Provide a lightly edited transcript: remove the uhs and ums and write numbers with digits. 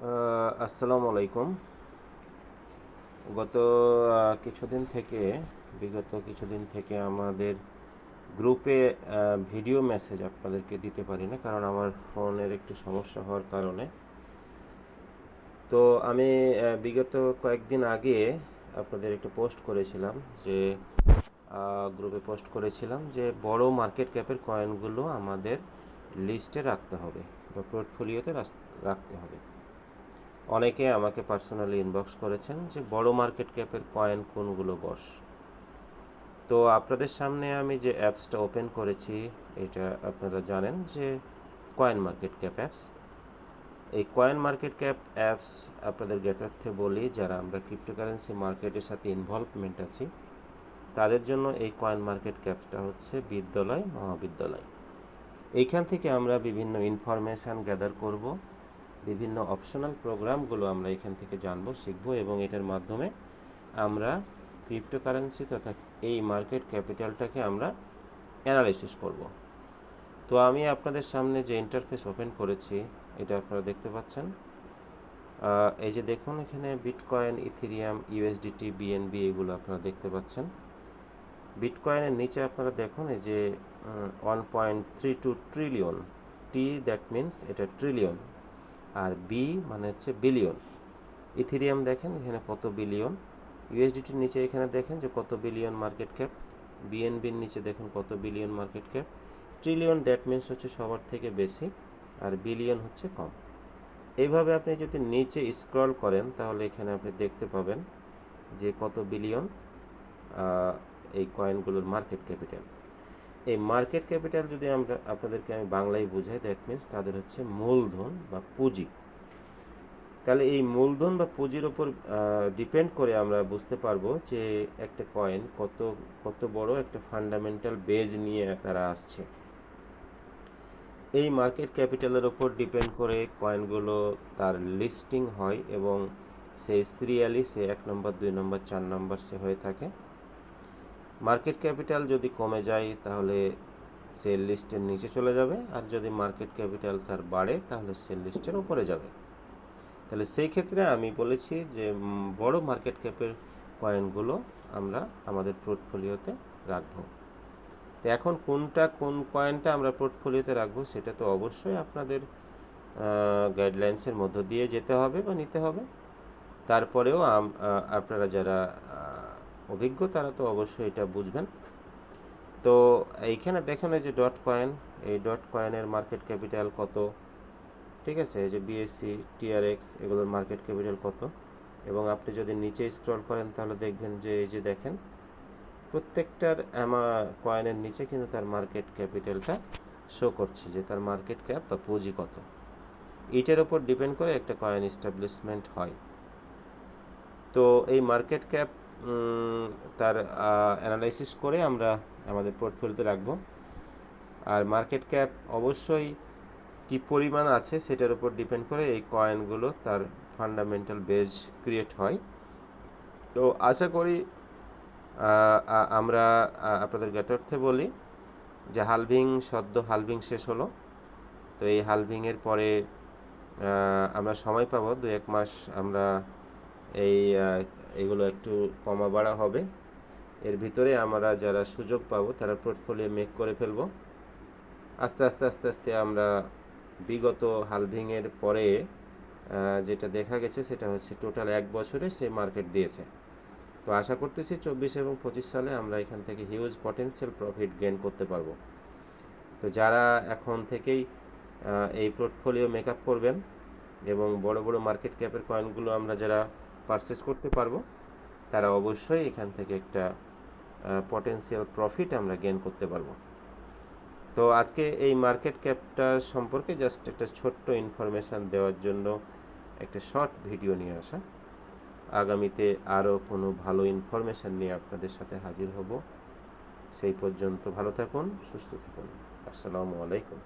আসসালামু আলাইকুম। গত কিছুদিন থেকে বিগত কিছুদিন থেকে আমাদের গ্রুপে ভিডিও মেসেজ আপনাদেরকে দিতে পারি না, কারণ আমার ফোনের একটু সমস্যা হওয়ার কারণে। তো আমি বিগত কয়েকদিন আগে আপনাদের একটু পোস্ট করেছিলাম যে গ্রুপে পোস্ট করেছিলাম যে বড় মার্কেট ক্যাপের কয়েনগুলো আমাদের লিস্টে রাখতে হবে বা পোর্টফোলিওতে রাখতে হবে। অনেকে আমাকে পার্সোনালি ইনবক্স করেছেন যে বড় মার্কেট ক্যাপের কয়েন কোনগুলো বস। তো আপনাদের সামনে আমি যে অ্যাপসটা ওপেন করেছি, এটা আপনারা জানেন যে কয়েন মার্কেট ক্যাপ অ্যাপস। এই কয়েন মার্কেট ক্যাপ অ্যাপস আপনাদের জ্ঞাতার্থে বলি, যারা আমরা ক্রিপ্টোকারেন্সি মার্কেটের সাথে ইনভলভমেন্ট আছি তাদের জন্য এই কয়েন মার্কেট ক্যাপটা হচ্ছে বিদ্যালয় মহাবিদ্যালয়। এইখান থেকে আমরা বিভিন্ন ইনফরমেশান গ্যাদার করব, বিভিন্ন অপশনাল প্রোগ্রামগুলো আমরা এখান থেকে জানবো, শিখবো, এবং এটার মাধ্যমে আমরা ক্রিপ্টোকারেন্সি তথা এই মার্কেট ক্যাপিটালটাকে আমরা অ্যানালাইসিস করব। তো আমি আপনাদের সামনে যে ইন্টারফেস ওপেন করেছি এটা আপনারা দেখতে পাচ্ছেন। এই যে দেখুন, এখানে বিটকয়েন, ইথেরিয়াম, ইউএসডিটি, বিএনবি এগুলো আপনারা দেখতে পাচ্ছেন। বিটকয়েনের নিচে আপনারা দেখুন এই যে 1.32 ট্রিলিয়ন, টি দ্যাট মিনস এটা ট্রিলিয়ন, আর বি মানে হচ্ছে বিলিয়ন। ইথেরিয়াম দেখেন এখানে কত বিলিয়ন, ইউএসডিটির নিচে এখানে দেখেন যে কত বিলিয়ন মার্কেট ক্যাপ, বিএনবির নিচে দেখুন কত billion market cap. Trillion that means হচ্ছে সবার থেকে বেশি, আর বিলিয়ন হচ্ছে কম। এইভাবে আপনি যদি নিচে স্ক্রল করেন তাহলে এখানে আপনি দেখতে পাবেন যে কত বিলিয়ন এই কয়েনগুলোর মার্কেট ক্যাপিটাল। এই মার্কেট ক্যাপিটাল যদি আমরা আপনাদেরকে আমি বাংলায় বুঝাই, দ্যাট মিনস তাদের হচ্ছে মূলধন বা পুঁজি। তাহলে এই মূলধন বা পুঁজির ওপর ডিপেন্ড করে আমরা বুঝতে পারবো যে একটা কয়েন কত বড় একটা ফান্ডামেন্টাল বেজ নিয়ে তারা আসছে। এই মার্কেট ক্যাপিটালের ওপর ডিপেন্ড করে কয়েনগুলো তার লিস্টিং হয়, এবং সেই সিরিয়ালি সে 1 নম্বর, 2 নম্বর, 4 নম্বর সে হয়ে থাকে। মার্কেট ক্যাপিটাল যদি কমে যায় তাহলে সে লিস্টের নিচে চলে যাবে, আর যদি মার্কেট ক্যাপিটাল তার বাড়ে তাহলে সে লিস্টের উপরে যাবে। তাহলে সেই ক্ষেত্রে আমি বলেছি যে বড় মার্কেট ক্যাপের কয়েনগুলো আমরা আমাদের পোর্টফোলিওতে রাখবো। তো এখন কোন কয়েনটা আমরা পোর্টফোলিওতে রাখবো সেটা তো অবশ্যই আপনাদের গাইডলাইন্সের মধ্য দিয়ে যেতে হবে বা নিতে হবে। তারপরেও আপনারা যারা অভিজ্ঞ তারা তো অবশ্যই এটা বুঝবেন। তো এইখানে দেখেন এই যে ডট কয়েন, এই ডট কয়েনের মার্কেট ক্যাপিটাল কত, ঠিক আছে, এই যে বিএসসি, টিআরএক্স এগুলোর মার্কেট ক্যাপিটাল কত। এবং আপনি যদি নিচে স্ক্রল করেন তাহলে দেখবেন যে এই যে দেখেন প্রত্যেকটার কয়েনের নিচে কিন্তু তার মার্কেট ক্যাপিটালটা শো করছে যে তার মার্কেট ক্যাপ বা পুঁজি কত। এটার উপর ডিপেন্ড করে একটা কয়েন এস্টাবলিশমেন্ট হয়। তো এই মার্কেট ক্যাপ তার অ্যানালাইসিস করে আমরা আমাদের পোর্টফোলিওতে রাখবো। আর মার্কেট ক্যাপ অবশ্যই কি পরিমাণ আছে সেটার উপর ডিপেন্ড করে এই কয়েনগুলো তার ফান্ডামেন্টাল বেজ ক্রিয়েট হয়। তো আশা করি আমরা আপনাদের জ্ঞাতার্থে বলি যে সদ্য হালভিং শেষ হলো। তো এই হালভিংয়ের পরে আমরা সময় পাবো 2-1 মাস, আমরা এইগুলো একটু কমা বাড়া হবে। এর ভিতরে আমরা যারা সুযোগ পাবো তারা পোর্টফোলিও মেক করে ফেলবো। আস্তে আস্তে আমরা বিগত হালভিংয়ের পরে যেটা দেখা গেছে সেটা হচ্ছে টোটাল 1 বছরে সে মার্কেট দিয়েছে। তো আশা করতেছি 24 এবং 25 সালে আমরা এখান থেকে হিউজ পটেনশিয়াল প্রফিট গেইন করতে পারবো। তো যারা এখন থেকেই এই পোর্টফোলিও মেকআপ করবেন এবং বড় বড় মার্কেট ক্যাপের কয়েনগুলো আমরা যারা পারচেস করতে পারবো তারা অবশ্যই এখান থেকে একটা পটেনশিয়াল প্রফিট আমরা গেইন করতে পারবো। তো আজকে এই মার্কেট ক্যাপটা সম্পর্কে জাস্ট একটা ছোট্ট ইনফরমেশান দেওয়ার জন্য একটা শর্ট ভিডিও নিয়ে আসা। আগামীতে আরও কোনো ভালো ইনফরমেশান নিয়ে আপনাদের সাথে হাজির হব। সেই পর্যন্ত ভালো থাকুন, সুস্থ থাকুন। আসসালামু আলাইকুম।